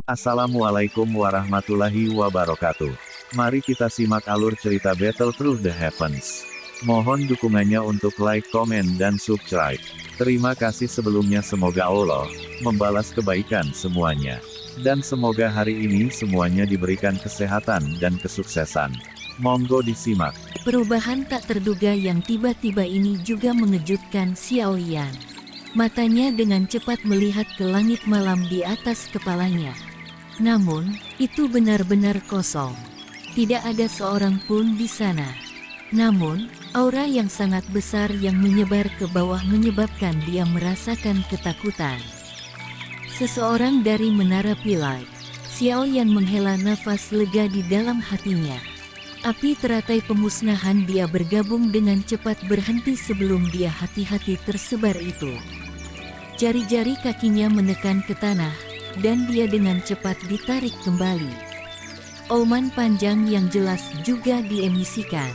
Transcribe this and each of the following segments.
Assalamualaikum warahmatullahi wabarakatuh. Mari kita simak alur cerita Battle Through the Heavens. Mohon dukungannya untuk like, komen, dan subscribe. Terima kasih sebelumnya, semoga Allah membalas kebaikan semuanya. Dan semoga hari ini semuanya diberikan kesehatan dan kesuksesan. Monggo disimak. Perubahan tak terduga yang tiba-tiba ini juga mengejutkan Xiao Yan. Matanya dengan cepat melihat ke langit malam di atas kepalanya. Namun, itu benar-benar kosong. Tidak ada seorang pun di sana. Namun, aura yang sangat besar yang menyebar ke bawah menyebabkan dia merasakan ketakutan. Seseorang dari Menara Pilai. Xiao Yan menghela nafas lega di dalam hatinya. Api teratai pemusnahan dia bergabung dengan cepat berhenti sebelum dia hati-hati tersebar itu. Jari-jari kakinya menekan ke tanah, dan dia dengan cepat ditarik kembali. Auman panjang yang jelas juga diemisikan.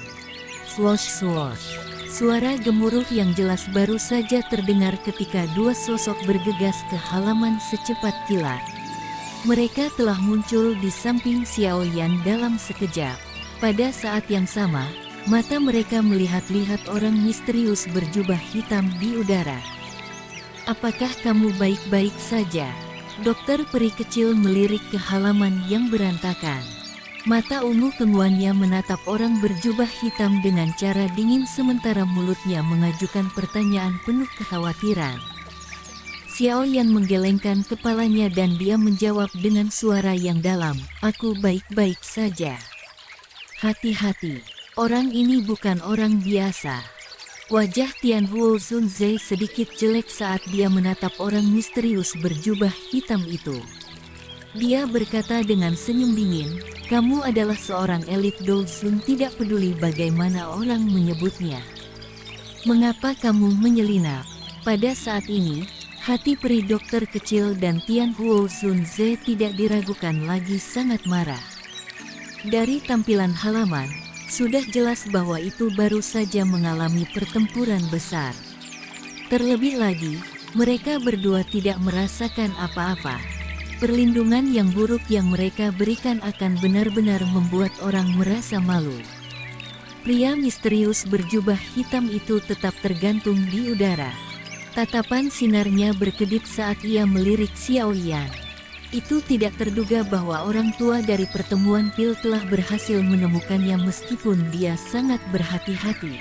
Swoosh swoosh. Suara gemuruh yang jelas baru saja terdengar ketika dua sosok bergegas ke halaman secepat kilat. Mereka telah muncul di samping Xiao Yan dalam sekejap. Pada saat yang sama, mata mereka melihat-lihat orang misterius berjubah hitam di udara. "Apakah kamu baik-baik saja?" Dokter peri kecil melirik ke halaman yang berantakan. Mata ungu keunguannya menatap orang berjubah hitam dengan cara dingin sementara mulutnya mengajukan pertanyaan penuh kekhawatiran. Xiao Yan menggelengkan kepalanya dan dia menjawab dengan suara yang dalam, "Aku baik-baik saja." "Hati-hati, orang ini bukan orang biasa." Wajah Tianhuo Zunzai sedikit jelek saat dia menatap orang misterius berjubah hitam itu. Dia berkata dengan senyum dingin, "Kamu adalah seorang elit Douzun, tidak peduli bagaimana orang menyebutnya. Mengapa kamu menyelinap?" Pada saat ini, hati peri dokter kecil dan Tianhuo Zunzai tidak diragukan lagi sangat marah. Dari tampilan halaman, sudah jelas bahwa itu baru saja mengalami pertempuran besar. Terlebih lagi, mereka berdua tidak merasakan apa-apa. Perlindungan yang buruk yang mereka berikan akan benar-benar membuat orang merasa malu. Pria misterius berjubah hitam itu tetap tergantung di udara. Tatapan sinarnya berkedip saat ia melirik Xiao Yan. Itu tidak terduga bahwa orang tua dari pertemuan pil telah berhasil menemukannya meskipun dia sangat berhati-hati.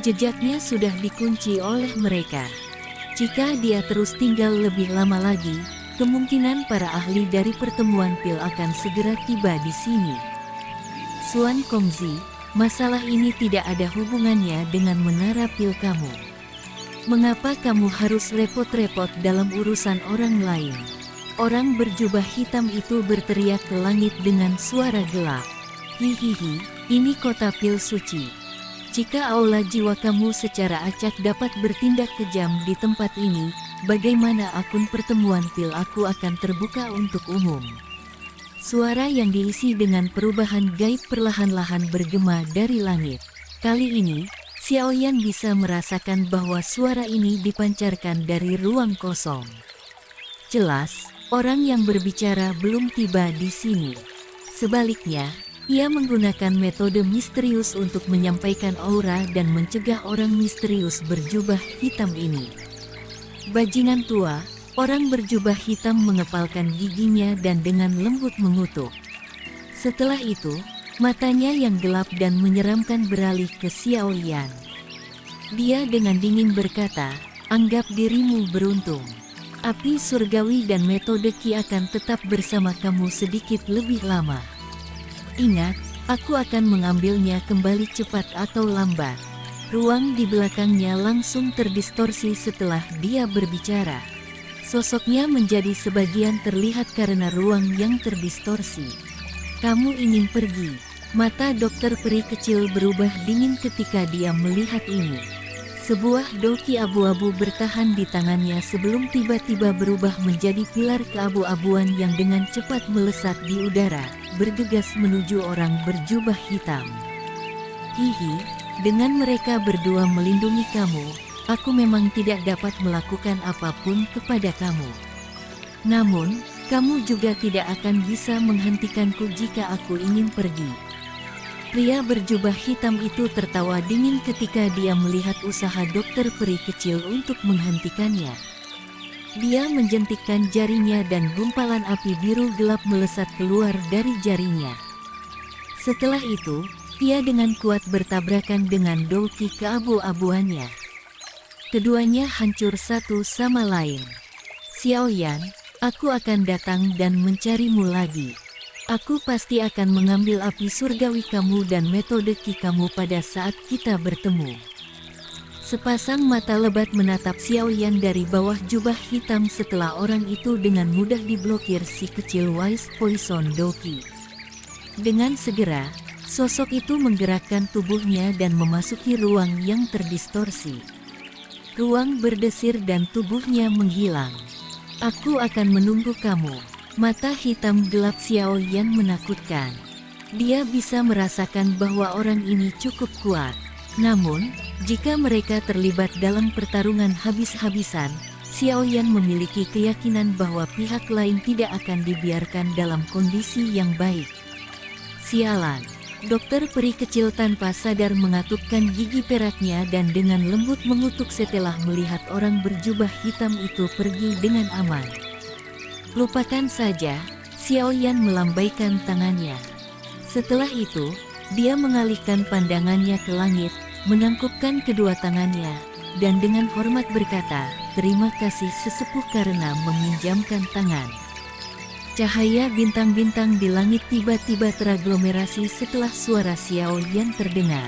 Jejaknya sudah dikunci oleh mereka. Jika dia terus tinggal lebih lama lagi, kemungkinan para ahli dari pertemuan pil akan segera tiba di sini. Xuan Kongzi, masalah ini tidak ada hubungannya dengan menara pil kamu. Mengapa kamu harus repot-repot dalam urusan orang lain? Orang berjubah hitam itu berteriak ke langit dengan suara gelap. "Hihihi, ini kota pil suci. Jika aula jiwa kamu secara acak dapat bertindak kejam di tempat ini, bagaimana akun pertemuan pil aku akan terbuka untuk umum?" Suara yang diisi dengan perubahan gaib perlahan-lahan bergema dari langit. Kali ini, Xiao Yan bisa merasakan bahwa suara ini dipancarkan dari ruang kosong. Jelas, orang yang berbicara belum tiba di sini. Sebaliknya, ia menggunakan metode misterius untuk menyampaikan aura dan mencegah orang misterius berjubah hitam ini. Bajingan tua, orang berjubah hitam mengepalkan giginya dan dengan lembut mengutuk. Setelah itu, matanya yang gelap dan menyeramkan beralih ke Xiao Yan. Dia dengan dingin berkata, "Anggap dirimu beruntung. Api surgawi dan metode Qi akan tetap bersama kamu sedikit lebih lama. Ingat, aku akan mengambilnya kembali cepat atau lambat." Ruang di belakangnya langsung terdistorsi setelah dia berbicara. Sosoknya menjadi sebagian terlihat karena ruang yang terdistorsi. "Kamu ingin pergi?" Mata dokter peri kecil berubah dingin ketika dia melihat ini. Sebuah doki abu-abu bertahan di tangannya sebelum tiba-tiba berubah menjadi pilar keabu-abuan yang dengan cepat melesat di udara, bergegas menuju orang berjubah hitam. "Hihi, dengan mereka berdua melindungi kamu, aku memang tidak dapat melakukan apapun kepada kamu. Namun, Kamu juga tidak akan bisa menghentikanku jika aku ingin pergi. Pria berjubah hitam itu tertawa dingin ketika dia melihat usaha dokter peri kecil untuk menghentikannya. Dia menjentikkan jarinya dan gumpalan api biru gelap melesat keluar dari jarinya. Setelah itu, ia dengan kuat bertabrakan dengan douki keabu-abuannya. Keduanya hancur satu sama lain. Xiaoyan, aku akan datang dan mencarimu lagi. Aku pasti akan mengambil api surgawi kamu dan metode ki kamu pada saat kita bertemu. Sepasang mata lebat menatap Xiaoyan dari bawah jubah hitam setelah orang itu dengan mudah diblokir si kecil Wise Poison Doki. Dengan segera, sosok itu menggerakkan tubuhnya dan memasuki ruang yang terdistorsi. Ruang berdesir dan tubuhnya menghilang. Aku akan menunggu kamu. Mata hitam gelap Xiaoyan menakutkan. Dia bisa merasakan bahwa orang ini cukup kuat. Namun, jika mereka terlibat dalam pertarungan habis-habisan, Xiaoyan memiliki keyakinan bahwa pihak lain tidak akan dibiarkan dalam kondisi yang baik. Sialan. Dokter peri kecil tanpa sadar mengatupkan gigi peraknya dan dengan lembut mengutuk setelah melihat orang berjubah hitam itu pergi dengan aman. Lupakan saja, Xiaoyan melambaikan tangannya. Setelah itu, dia mengalihkan pandangannya ke langit, menangkupkan kedua tangannya, dan dengan hormat berkata, "Terima kasih sesepuh karena meminjamkan tangan." Cahaya bintang-bintang di langit tiba-tiba teraglomerasi setelah suara Xiaoyan terdengar.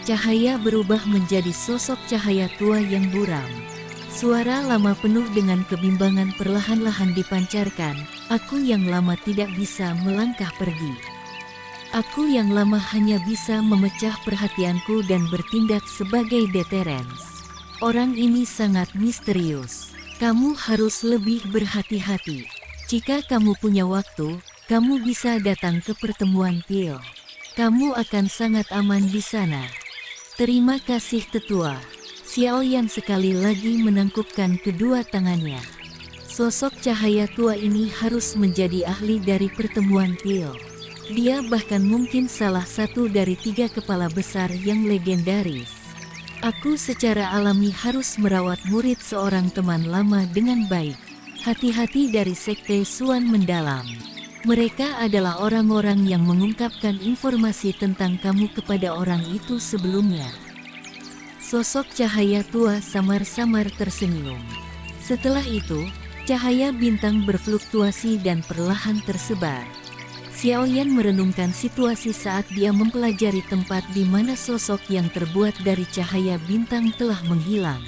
Cahaya berubah menjadi sosok cahaya tua yang buram. Suara lama penuh dengan kebimbangan perlahan-lahan dipancarkan, "Aku yang lama tidak bisa melangkah pergi. Aku yang lama hanya bisa memecah perhatianku dan bertindak sebagai deterrence. Orang ini sangat misterius. Kamu harus lebih berhati-hati. Jika kamu punya waktu, kamu bisa datang ke pertemuan Pil. Kamu akan sangat aman di sana." "Terima kasih tetua." Xiaoyan sekali lagi menangkupkan kedua tangannya. Sosok cahaya tua ini harus menjadi ahli dari pertemuan Pil. Dia bahkan mungkin salah satu dari 3 kepala besar yang legendaris. Aku secara alami harus merawat murid seorang teman lama dengan baik. Hati-hati dari Sekte Suan mendalam. Mereka adalah orang-orang yang mengungkapkan informasi tentang kamu kepada orang itu sebelumnya. Sosok cahaya tua samar-samar tersenyum. Setelah itu, cahaya bintang berfluktuasi dan perlahan tersebar. Xiaoyan merenungkan situasi saat dia mempelajari tempat di mana sosok yang terbuat dari cahaya bintang telah menghilang.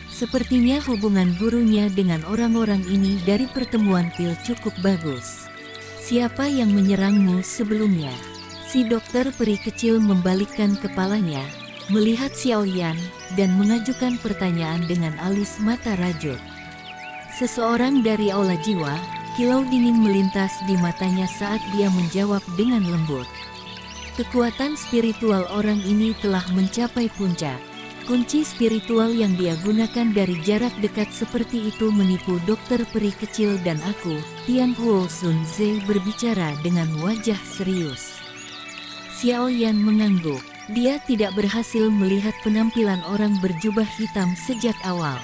Sepertinya hubungan gurunya dengan orang-orang ini dari pertemuan Pil cukup bagus. "Siapa yang menyerangmu sebelumnya?" Si dokter peri kecil membalikkan kepalanya, melihat Xiaoyan, dan mengajukan pertanyaan dengan alis mata rajut. Seseorang dari aula jiwa, kilau dingin melintas di matanya saat dia menjawab dengan lembut. Kekuatan spiritual orang ini telah mencapai puncak. Kunci spiritual yang dia gunakan dari jarak dekat seperti itu menipu dokter peri kecil dan aku, Tian Huo Sun Ze berbicara dengan wajah serius. Xiaoyan mengangguk. Dia tidak berhasil melihat penampilan orang berjubah hitam sejak awal.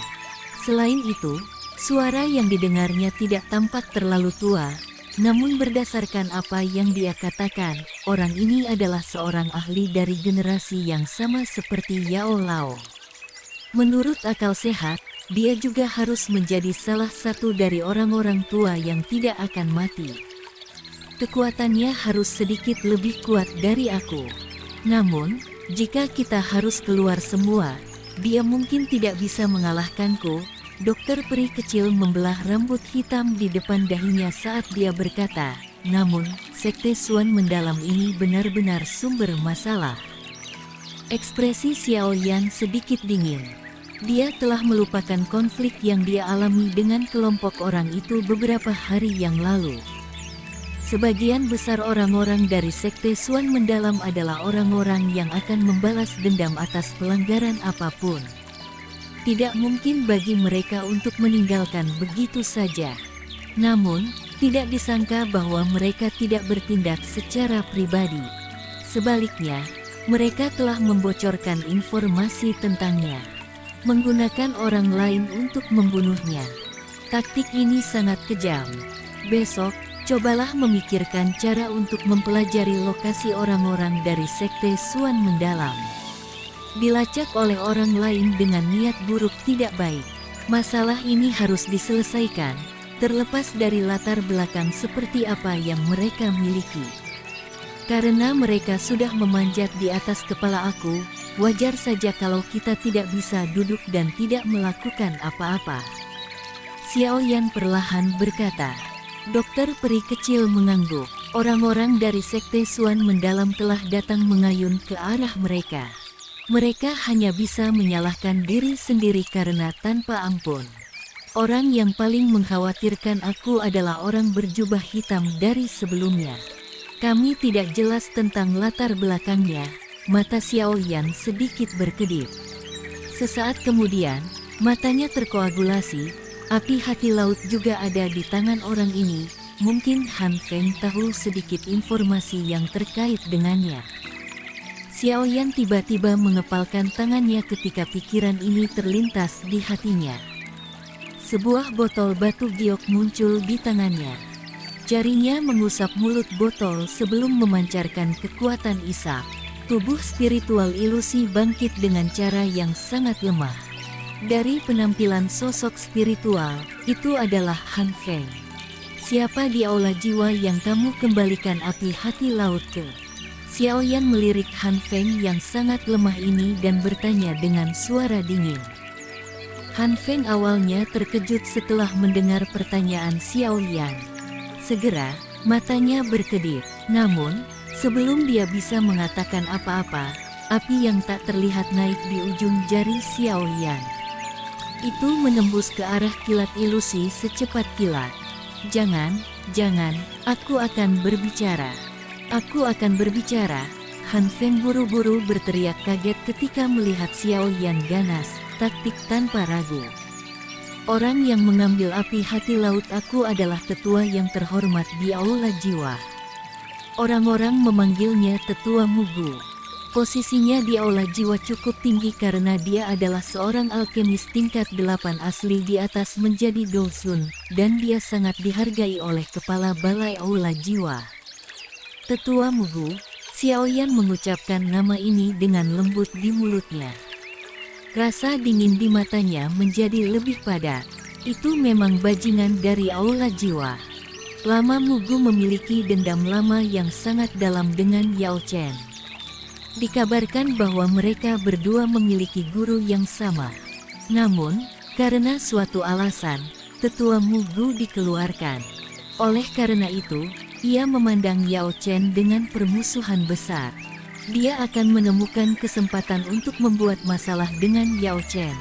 Selain itu, suara yang didengarnya tidak tampak terlalu tua. Namun berdasarkan apa yang dia katakan, orang ini adalah seorang ahli dari generasi yang sama seperti Yao Lao. Menurut akal sehat, dia juga harus menjadi salah satu dari orang-orang tua yang tidak akan mati. Kekuatannya harus sedikit lebih kuat dari aku. Namun, jika kita harus keluar semua, dia mungkin tidak bisa mengalahkanku. Dokter peri kecil membelah rambut hitam di depan dahinya saat dia berkata, "Namun, Sekte Suan mendalam ini benar-benar sumber masalah." Ekspresi Xiaoyan sedikit dingin. Dia telah melupakan konflik yang dia alami dengan kelompok orang itu beberapa hari yang lalu. Sebagian besar orang-orang dari Sekte Suan mendalam adalah orang-orang yang akan membalas dendam atas pelanggaran apapun. Tidak mungkin bagi mereka untuk meninggalkan begitu saja. Namun, tidak disangka bahwa mereka tidak bertindak secara pribadi. Sebaliknya, mereka telah membocorkan informasi tentangnya, menggunakan orang lain untuk membunuhnya. Taktik ini sangat kejam. Besok, cobalah memikirkan cara untuk mempelajari lokasi orang-orang dari Sekte Suan mendalam. Dilacak oleh orang lain dengan niat buruk tidak baik. Masalah ini harus diselesaikan, terlepas dari latar belakang seperti apa yang mereka miliki. Karena mereka sudah memanjat di atas kepala aku, wajar saja kalau kita tidak bisa duduk dan tidak melakukan apa-apa. Xiao Yan perlahan berkata. Dokter peri kecil mengangguk. Orang-orang dari Sekte Suan mendalam telah datang mengayun ke arah mereka. Mereka hanya bisa menyalahkan diri sendiri karena tanpa ampun. Orang yang paling mengkhawatirkan aku adalah orang berjubah hitam dari sebelumnya. Kami tidak jelas tentang latar belakangnya. Mata Xiao Yan sedikit berkedip. Sesaat kemudian, matanya terkoagulasi. Api hati laut juga ada di tangan orang ini. Mungkin Han Feng tahu sedikit informasi yang terkait dengannya. Xiao Yan tiba-tiba mengepalkan tangannya ketika pikiran ini terlintas di hatinya. Sebuah botol batu giok muncul di tangannya. Jarinya mengusap mulut botol sebelum memancarkan kekuatan isap. Tubuh spiritual ilusi bangkit dengan cara yang sangat lemah. Dari penampilan sosok spiritual, itu adalah Han Feng. Siapa di aula jiwa yang kamu kembalikan api hati laut ke? Xiao Yan melirik Han Feng yang sangat lemah ini dan bertanya dengan suara dingin. Han Feng awalnya terkejut setelah mendengar pertanyaan Xiao Yan. Segera, matanya berkedip. Namun, sebelum dia bisa mengatakan apa-apa, api yang tak terlihat naik di ujung jari Xiao Yan. Itu menembus ke arah kilat ilusi secepat kilat. Jangan, aku akan berbicara. Aku akan berbicara. Han Feng buru-buru berteriak kaget ketika melihat Xiao Yan ganas, taktik tanpa ragu. Orang yang mengambil api hati laut aku adalah tetua yang terhormat di aula jiwa. Orang-orang memanggilnya Tetua Mugu. Posisinya di aula jiwa cukup tinggi karena dia adalah seorang alkemis tingkat 8 asli di atas menjadi Dosun, dan dia sangat dihargai oleh kepala balai aula jiwa. Tetua Mugu, Xiao Yan mengucapkan nama ini dengan lembut di mulutnya. Rasa dingin di matanya menjadi lebih padat. Itu memang bajingan dari aula jiwa. Lama Mugu memiliki dendam lama yang sangat dalam dengan Yao Chen. Dikabarkan bahwa mereka berdua memiliki guru yang sama. Namun, karena suatu alasan, Tetua Mugu dikeluarkan. Oleh karena itu, ia memandang Yao Chen dengan permusuhan besar. Dia akan menemukan kesempatan untuk membuat masalah dengan Yao Chen.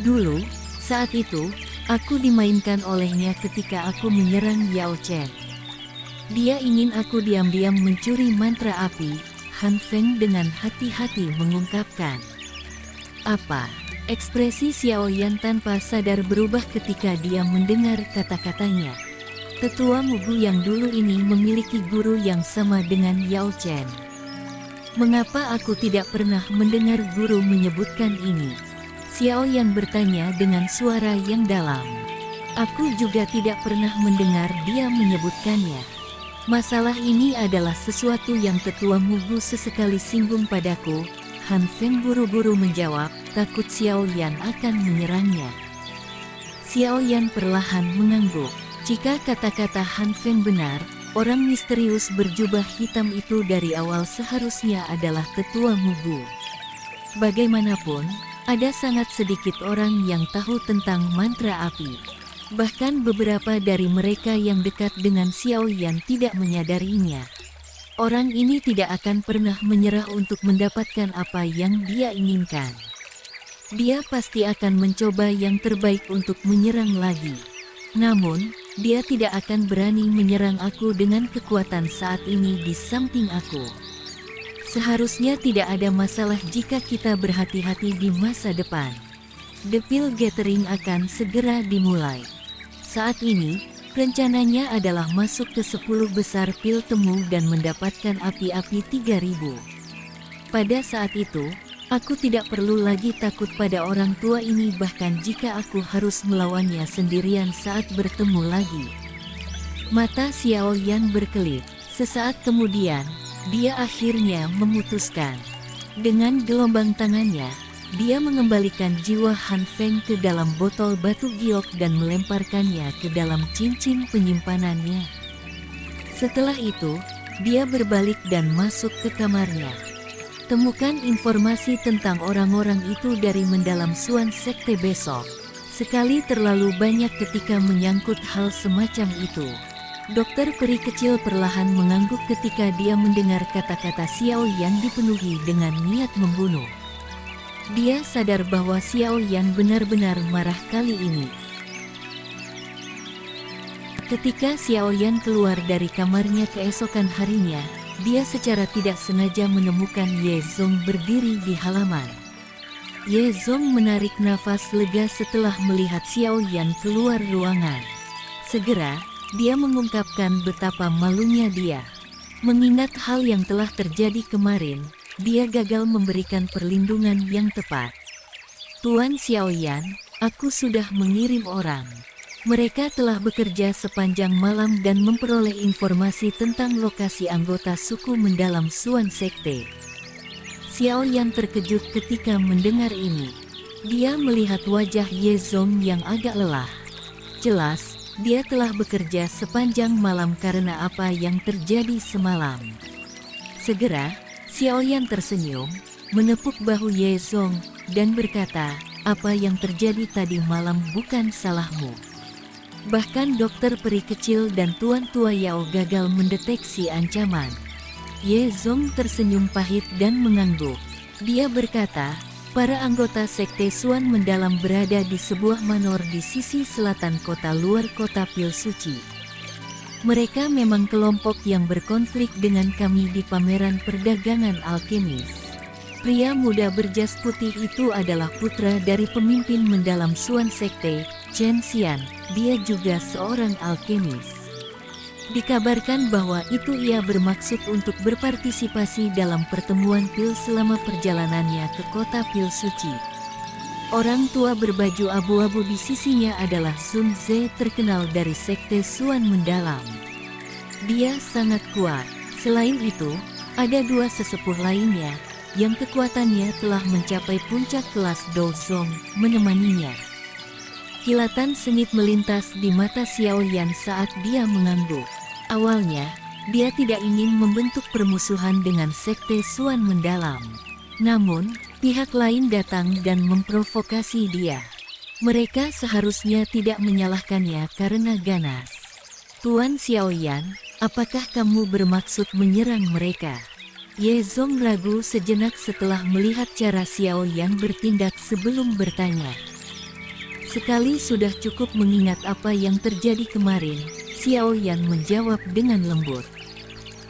Dulu, saat itu, aku dimainkan olehnya ketika aku menyerang Yao Chen. Dia ingin aku diam-diam mencuri mantra api. Han Feng dengan hati-hati mengungkapkan. Apa? Ekspresi Xiao Yan tanpa sadar berubah ketika dia mendengar kata-katanya. Tetua Mugu yang dulu ini memiliki guru yang sama dengan Yao Chen. Mengapa aku tidak pernah mendengar guru menyebutkan ini? Xiao Yan bertanya dengan suara yang dalam. Aku juga tidak pernah mendengar dia menyebutkannya. Masalah ini adalah sesuatu yang Tetua Mugu sesekali singgung padaku. Han Feng buru-buru menjawab, takut Xiao Yan akan menyerangnya. Xiao Yan perlahan mengangguk. Jika kata-kata Han Feng benar, orang misterius berjubah hitam itu dari awal seharusnya adalah Tetua Mugu. Bagaimanapun, ada sangat sedikit orang yang tahu tentang mantra api. Bahkan beberapa dari mereka yang dekat dengan Xiao Yan tidak menyadarinya. Orang ini tidak akan pernah menyerah untuk mendapatkan apa yang dia inginkan. Dia pasti akan mencoba yang terbaik untuk menyerang lagi. Namun, dia tidak akan berani menyerang aku dengan kekuatan saat ini di samping aku. Seharusnya tidak ada masalah jika kita berhati-hati di masa depan. The Pill Gathering akan segera dimulai. Saat ini, Rencananya adalah masuk ke 10 besar pil temu dan mendapatkan api-api 3000. Pada saat itu, aku tidak perlu lagi takut pada orang tua ini bahkan jika aku harus melawannya sendirian saat bertemu lagi. Mata Xiao Yan berkelip. Sesaat kemudian, dia akhirnya memutuskan. Dengan gelombang tangannya, dia mengembalikan jiwa Han Feng ke dalam botol batu giok dan melemparkannya ke dalam cincin penyimpanannya. Setelah itu, dia berbalik dan masuk ke kamarnya. Temukan informasi tentang orang-orang itu dari mendalam Suan Sekte besok. Sekali terlalu banyak ketika menyangkut hal semacam itu. Dokter peri kecil perlahan mengangguk ketika dia mendengar kata-kata Xiao Yan dipenuhi dengan niat membunuh. Dia sadar bahwa Xiao Yan benar-benar marah kali ini. Ketika Xiao Yan keluar dari kamarnya keesokan harinya, dia secara tidak sengaja menemukan Ye Zong berdiri di halaman. Ye Zong menarik nafas lega setelah melihat Xiao Yan keluar ruangan. Segera, dia mengungkapkan betapa malunya dia. Mengingat hal yang telah terjadi kemarin, dia gagal memberikan perlindungan yang tepat. Tuan Xiao Yan, aku sudah mengirim orang. Mereka telah bekerja sepanjang malam dan memperoleh informasi tentang lokasi anggota suku mendalam Suan Sekte. Xiao Yan terkejut ketika mendengar ini. Dia melihat wajah Ye Zong yang agak lelah. Jelas, dia telah bekerja sepanjang malam karena apa yang terjadi semalam. Segera, Xiao Yan tersenyum, menepuk bahu Ye Zong, dan berkata, apa yang terjadi tadi malam bukan salahmu. Bahkan dokter peri kecil dan Tuan Tua Yao gagal mendeteksi ancaman. Ye Zong tersenyum pahit dan mengangguk. Dia berkata, para anggota Sekte Suan mendalam berada di sebuah manor di sisi selatan kota luar kota Pil Suci. Mereka memang kelompok yang berkonflik dengan kami di pameran perdagangan alkemis. Pria muda berjas putih itu adalah putra dari pemimpin mendalam Suan Sekte, Chen Xian. Dia juga seorang alkemis. Dikabarkan bahwa itu ia bermaksud untuk berpartisipasi dalam pertemuan Pil selama perjalanannya ke kota Pil Suci. Orang tua berbaju abu-abu di sisinya adalah Sun Ze terkenal dari Sekte Suan Mendalam. Dia sangat kuat. Selain itu, ada dua sesepuh lainnya, yang kekuatannya telah mencapai puncak kelas Dozong, menemaninya. Kilatan sengit melintas di mata Xiao Yan saat dia mengangguk. Awalnya, dia tidak ingin membentuk permusuhan dengan Sekte Suan Mendalam. Namun, pihak lain datang dan memprovokasi dia. Mereka seharusnya tidak menyalahkannya karena ganas. Tuan Xiao Yan, apakah kamu bermaksud menyerang mereka? Ye Zong ragu sejenak setelah melihat cara Xiao Yan bertindak sebelum bertanya. Sekali sudah cukup mengingat apa yang terjadi kemarin, Xiao Yan menjawab dengan lembut.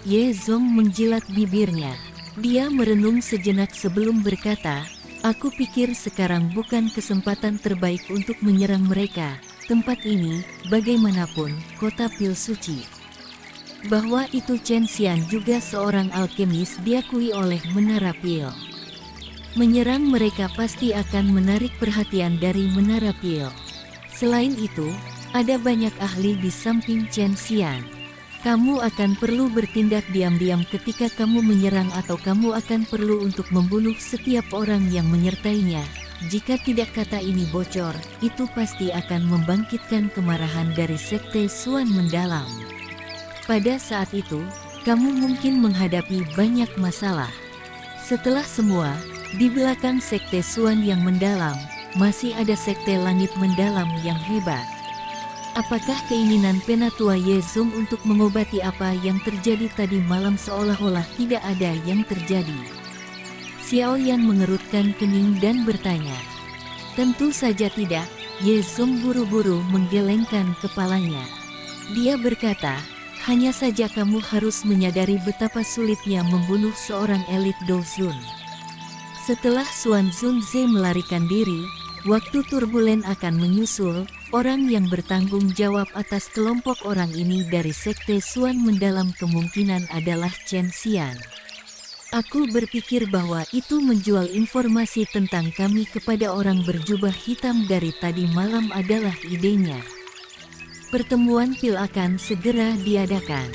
Ye Zong menjilat bibirnya. Dia merenung sejenak sebelum berkata, aku pikir sekarang bukan kesempatan terbaik untuk menyerang mereka. Tempat ini, bagaimanapun, kota Pil Suci. Bahwa itu Chen Xian juga seorang alkemis diakui oleh Menara Pil. Menyerang mereka pasti akan menarik perhatian dari Menara Pil. Selain itu, ada banyak ahli di samping Chen Xian. Kamu akan perlu bertindak diam-diam ketika kamu menyerang atau kamu akan perlu untuk membunuh setiap orang yang menyertainya. Jika tidak kata ini bocor, itu pasti akan membangkitkan kemarahan dari Sekte Suan Mendalam. Pada saat itu, kamu mungkin menghadapi banyak masalah. Setelah semua, di belakang Sekte Suan yang mendalam, masih ada Sekte Langit Mendalam yang hebat. Apakah keinginan Penatua Ye Zong untuk mengobati apa yang terjadi tadi malam seolah-olah tidak ada yang terjadi? Xiao Yan mengerutkan kening dan bertanya. Tentu saja tidak, Ye Zong buru-buru menggelengkan kepalanya. Dia berkata, hanya saja kamu harus menyadari betapa sulitnya membunuh seorang elit Dozun. Setelah Suan Zun Ze melarikan diri, waktu turbulen akan menyusul, orang yang bertanggung jawab atas kelompok orang ini dari Sekte Suan Mendalam kemungkinan adalah Chen Xian. Aku berpikir bahwa itu menjual informasi tentang kami kepada orang berjubah hitam dari tadi malam adalah idenya. Pertemuan pil akan segera diadakan.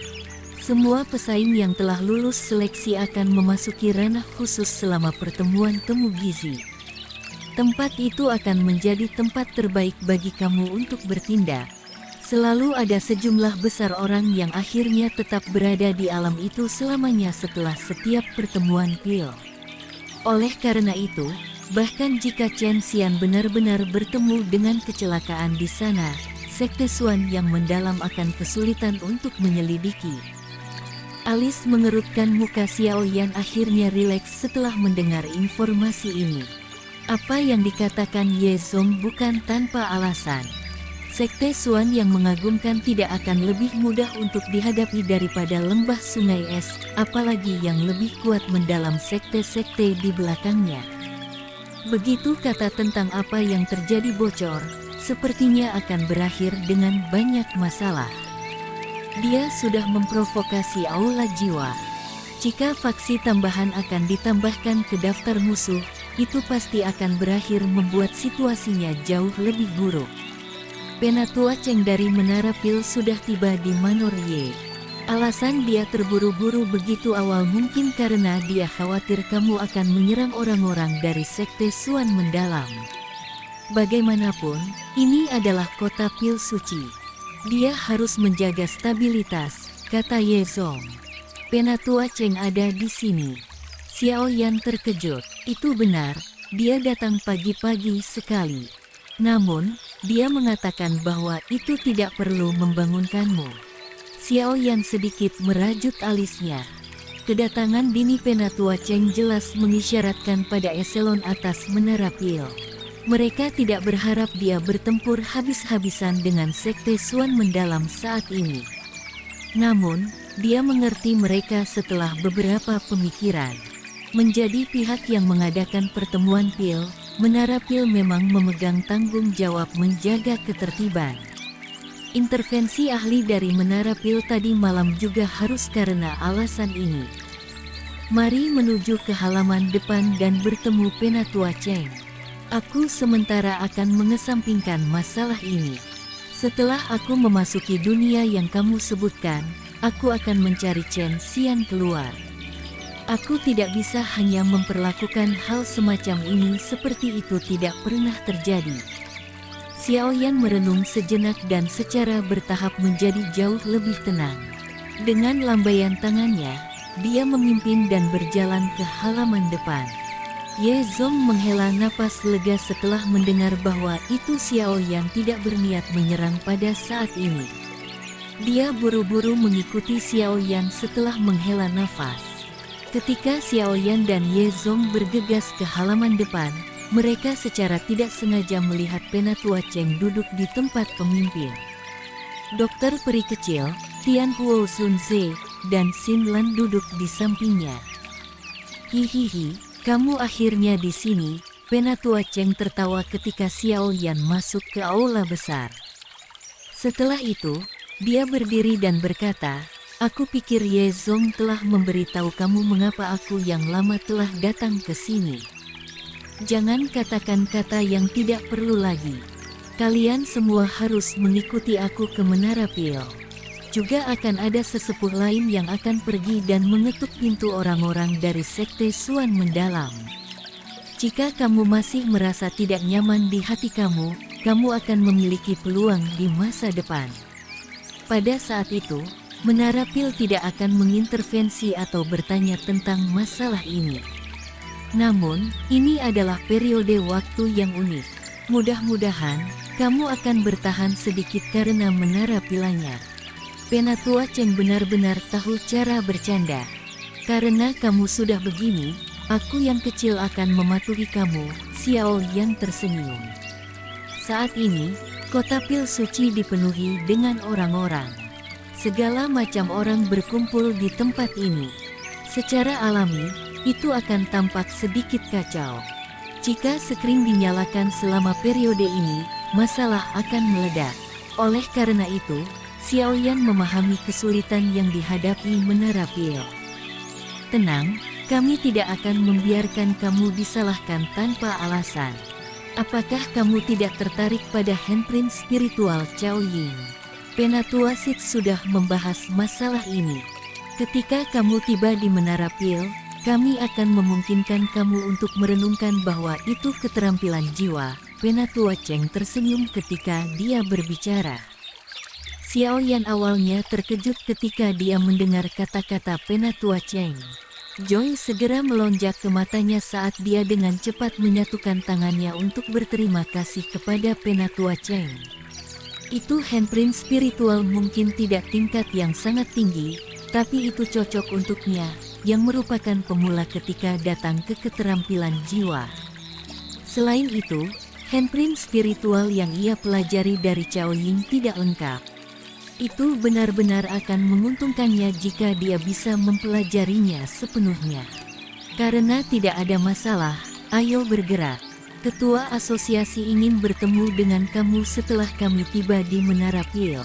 Semua pesaing yang telah lulus seleksi akan memasuki ranah khusus selama pertemuan temu gizi. Tempat itu akan menjadi tempat terbaik bagi kamu untuk bertindak. Selalu ada sejumlah besar orang yang akhirnya tetap berada di alam itu selamanya setelah setiap pertemuan pil. Oleh karena itu, bahkan jika Chen Xian benar-benar bertemu dengan kecelakaan di sana, Sekte Suan yang mendalam akan kesulitan untuk menyelidiki. Alis mengerutkan muka Xiaoyan akhirnya rileks setelah mendengar informasi ini. Apa yang dikatakan Ye Zong bukan tanpa alasan. Sekte Suan yang mengagumkan tidak akan lebih mudah untuk dihadapi daripada lembah sungai es, apalagi yang lebih kuat mendalam sekte-sekte di belakangnya. Begitu kata tentang apa yang terjadi bocor, sepertinya akan berakhir dengan banyak masalah. Dia sudah memprovokasi aula jiwa. Jika faksi tambahan akan ditambahkan ke daftar musuh, itu pasti akan berakhir membuat situasinya jauh lebih buruk. Penatua Cheng dari Menara Pil sudah tiba di Manor Ye. Alasan dia terburu-buru begitu awal mungkin karena dia khawatir kamu akan menyerang orang-orang dari Sekte Suan Mendalam. Bagaimanapun, ini adalah kota Pil Suci. Dia harus menjaga stabilitas, kata Ye Zong. Penatua Cheng ada di sini. Xiaoyan terkejut. Itu benar, dia datang pagi-pagi sekali. Namun, dia mengatakan bahwa itu tidak perlu membangunkanmu. Xiaoyan sedikit merajut alisnya. Kedatangan dini Penatua Cheng jelas mengisyaratkan pada eselon atas Menara Pil. Mereka tidak berharap dia bertempur habis-habisan dengan Sekte Suan Mendalam saat ini. Namun, dia mengerti mereka setelah beberapa pemikiran. Menjadi pihak yang mengadakan pertemuan pil, Menara Pil memang memegang tanggung jawab menjaga ketertiban. Intervensi ahli dari Menara Pil tadi malam juga harus karena alasan ini. Mari menuju ke halaman depan dan bertemu Penatua Cheng. Aku sementara akan mengesampingkan masalah ini. Setelah aku memasuki dunia yang kamu sebutkan, aku akan mencari Chen Xian keluar. Aku tidak bisa hanya memperlakukan hal semacam ini seperti itu tidak pernah terjadi. Xiaoyan merenung sejenak dan secara bertahap menjadi jauh lebih tenang. Dengan lambaian tangannya, dia memimpin dan berjalan ke halaman depan. Ye Zong menghela napas lega setelah mendengar bahwa itu Xiaoyan tidak berniat menyerang pada saat ini. Dia buru-buru mengikuti Xiaoyan setelah menghela nafas. Ketika Xiaoyan dan Ye Zong bergegas ke halaman depan, mereka secara tidak sengaja melihat Penatua Cheng duduk di tempat pemimpin. Dokter peri kecil, Tian Huo Sunze, dan Xin Lan duduk di sampingnya. Hihihi. Kamu akhirnya di sini, Penatua Cheng tertawa ketika Xiaoyan masuk ke aula besar. Setelah itu, dia berdiri dan berkata, aku pikir Ye Zong telah memberitahu kamu mengapa aku yang lama telah datang ke sini. Jangan katakan kata yang tidak perlu lagi. Kalian semua harus mengikuti aku ke Menara Pil. Juga akan ada sesepuh lain yang akan pergi dan mengetuk pintu orang-orang dari Sekte Suan Mendalam. Jika kamu masih merasa tidak nyaman di hati kamu akan memiliki peluang di masa depan. Pada saat itu, Menara Pil tidak akan mengintervensi atau bertanya tentang masalah ini. Namun, ini adalah periode waktu yang unik. Mudah-mudahan, kamu akan bertahan sedikit karena Menara Pilanya. Penatua Cheng benar-benar tahu cara bercanda. Karena kamu sudah begini, aku yang kecil akan mematuhi kamu, Xiaoyan tersenyum. Saat ini, kota Pil Suci dipenuhi dengan orang-orang. Segala macam orang berkumpul di tempat ini. Secara alami, itu akan tampak sedikit kacau. Jika skrin dinyalakan selama periode ini, masalah akan meledak. Oleh karena itu, Xiaoyan memahami kesulitan yang dihadapi Menara Pil. Tenang, kami tidak akan membiarkan kamu disalahkan tanpa alasan. Apakah kamu tidak tertarik pada handprint spiritual Cao Ying? Penatua Sid sudah membahas masalah ini. Ketika kamu tiba di Menara Pil, kami akan memungkinkan kamu untuk merenungkan bahwa itu keterampilan jiwa. Penatua Cheng tersenyum ketika dia berbicara. Xiaoyan awalnya terkejut ketika dia mendengar kata-kata Penatua Cheng. Joy segera melonjak ke matanya saat dia dengan cepat menyatukan tangannya untuk berterima kasih kepada Penatua Cheng. Itu handprint spiritual mungkin tidak tingkat yang sangat tinggi, tapi itu cocok untuknya, yang merupakan pemula ketika datang ke keterampilan jiwa. Selain itu, handprint spiritual yang ia pelajari dari Cao Ying tidak lengkap. Itu benar-benar akan menguntungkannya jika dia bisa mempelajarinya sepenuhnya. Karena tidak ada masalah, ayo bergerak. Ketua asosiasi ingin bertemu dengan kamu setelah kami tiba di Menara Pil.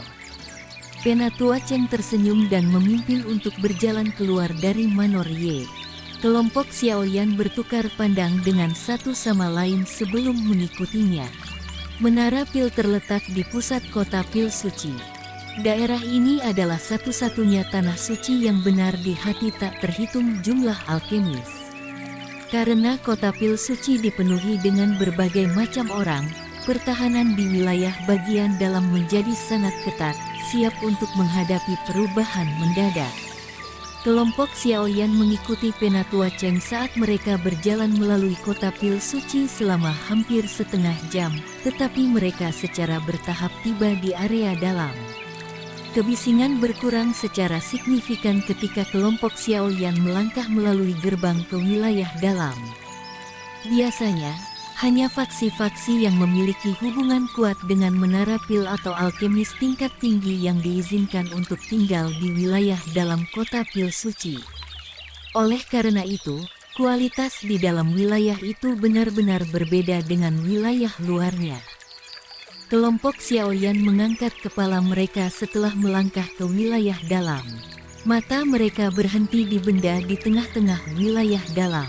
Penatua Cheng tersenyum dan memimpin untuk berjalan keluar dari Manor Ye. Kelompok Xiaoyan bertukar pandang dengan satu sama lain sebelum mengikutinya. Menara Pil terletak di pusat kota Pil Suci. Daerah ini adalah satu-satunya tanah suci yang benar di hati tak terhitung jumlah alkemis. Karena kota Pil Suci dipenuhi dengan berbagai macam orang, pertahanan di wilayah bagian dalam menjadi sangat ketat, siap untuk menghadapi perubahan mendadak. Kelompok Xiaoyan mengikuti Penatua Cheng saat mereka berjalan melalui kota Pil Suci selama hampir setengah jam, tetapi mereka secara bertahap tiba di area dalam. Kebisingan berkurang secara signifikan ketika kelompok Xiaoyan melangkah melalui gerbang ke wilayah dalam. Biasanya, hanya faksi-faksi yang memiliki hubungan kuat dengan Menara Pil atau alkemis tingkat tinggi yang diizinkan untuk tinggal di wilayah dalam kota Pil Suci. Oleh karena itu, kualitas di dalam wilayah itu benar-benar berbeda dengan wilayah luarnya. Kelompok Xiaoyan mengangkat kepala mereka setelah melangkah ke wilayah dalam. Mata mereka berhenti di benda di tengah-tengah wilayah dalam.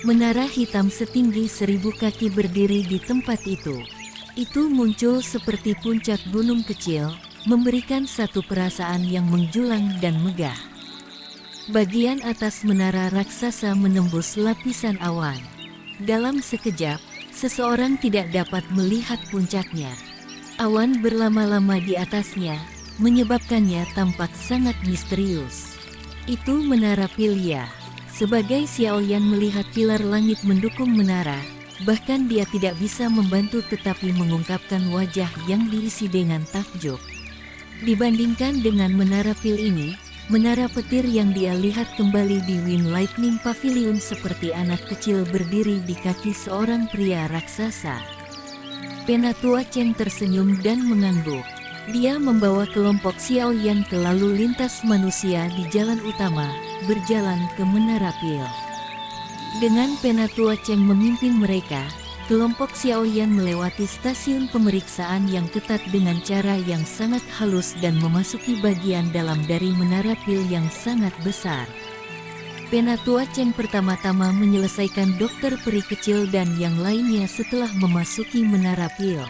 Menara hitam setinggi 1000 kaki berdiri di tempat itu. Itu muncul seperti puncak gunung kecil, memberikan satu perasaan yang menjulang dan megah. Bagian atas menara raksasa menembus lapisan awan. Dalam sekejap, seseorang tidak dapat melihat puncaknya. Awan berlama-lama di atasnya, menyebabkannya tampak sangat misterius. Itu Menara Pilia. Sebagai Xiaoyan melihat pilar langit mendukung menara, bahkan dia tidak bisa membantu tetapi mengungkapkan wajah yang diisi dengan takjub. Dibandingkan dengan Menara Pil ini, menara petir yang dia lihat kembali di Wind Lightning Pavilion seperti anak kecil berdiri di kaki seorang pria raksasa. Penatua Cheng tersenyum dan mengangguk. Dia membawa kelompok Xiaoyan ke lalu lintas manusia di jalan utama, berjalan ke Menara Pil. Dengan Penatua Cheng memimpin mereka, kelompok Xiaoyan melewati stasiun pemeriksaan yang ketat dengan cara yang sangat halus dan memasuki bagian dalam dari Menara Pil yang sangat besar. Penatua Cheng pertama-tama menyelesaikan dokter peri kecil dan yang lainnya setelah memasuki Menara Pil.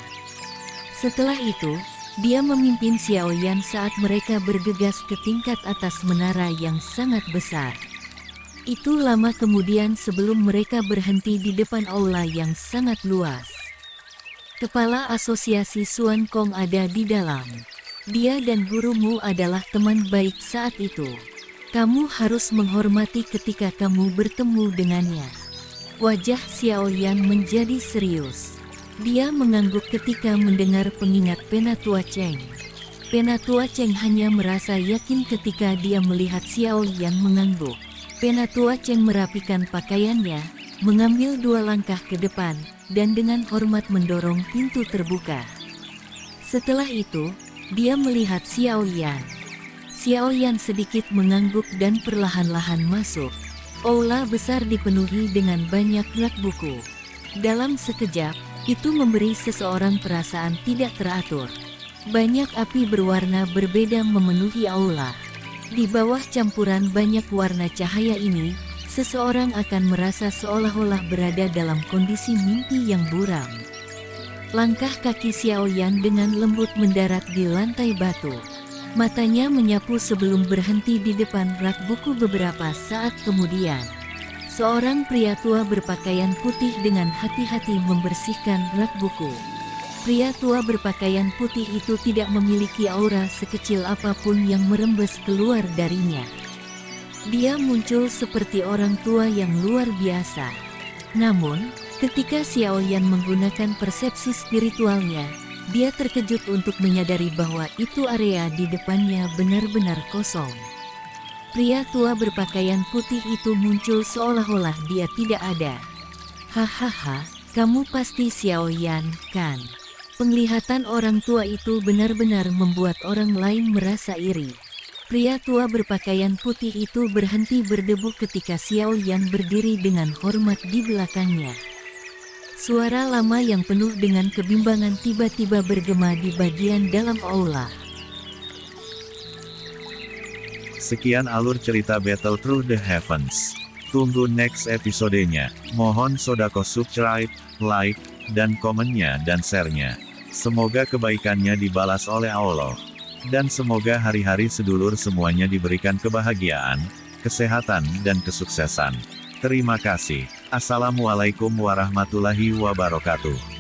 Setelah itu, dia memimpin Xiaoyan saat mereka bergegas ke tingkat atas menara yang sangat besar. Itu lama kemudian sebelum mereka berhenti di depan aula yang sangat luas. Kepala Asosiasi Suan Kong ada di dalam. Dia dan gurumu adalah teman baik saat itu. Kamu harus menghormati ketika kamu bertemu dengannya. Wajah Xiaoyan menjadi serius. Dia mengangguk ketika mendengar pengingat Penatua Cheng. Penatua Cheng hanya merasa yakin ketika dia melihat Xiaoyan mengangguk. Penatua Cheng merapikan pakaiannya, mengambil 2 langkah ke depan, dan dengan hormat mendorong pintu terbuka. Setelah itu, dia melihat Xiaoyan. Xiaoyan sedikit mengangguk dan perlahan-lahan masuk. Aula besar dipenuhi dengan banyak rak buku. Dalam sekejap, Itu memberi seseorang perasaan tidak teratur. Banyak api berwarna berbeda memenuhi aula. Di bawah campuran banyak warna cahaya ini, seseorang akan merasa seolah-olah berada dalam kondisi mimpi yang buram. Langkah kaki Xiaoyan dengan lembut mendarat di lantai batu. Matanya menyapu sebelum berhenti di depan rak buku beberapa saat kemudian. Seorang pria tua berpakaian putih dengan hati-hati membersihkan rak buku. Pria tua berpakaian putih itu tidak memiliki aura sekecil apapun yang merembes keluar darinya. Dia muncul seperti orang tua yang luar biasa. Namun, ketika Xiaoyan menggunakan persepsi spiritualnya, dia terkejut untuk menyadari bahwa itu area di depannya benar-benar kosong. Pria tua berpakaian putih itu muncul seolah-olah dia tidak ada. Hahaha, kamu pasti Xiaoyan, kan? Penglihatan orang tua itu benar-benar membuat orang lain merasa iri. Pria tua berpakaian putih itu berhenti berdebu ketika Xiaoyan berdiri dengan hormat di belakangnya. Suara lama yang penuh dengan kebimbangan tiba-tiba bergema di bagian dalam aula. Sekian alur cerita Battle Through the Heavens. Tunggu next episodenya. Mohon sodako subscribe, like, dan komennya dan share-nya. Semoga kebaikannya dibalas oleh Allah. Dan semoga hari-hari sedulur semuanya diberikan kebahagiaan, kesehatan, dan kesuksesan. Terima kasih. Assalamualaikum warahmatullahi wabarakatuh.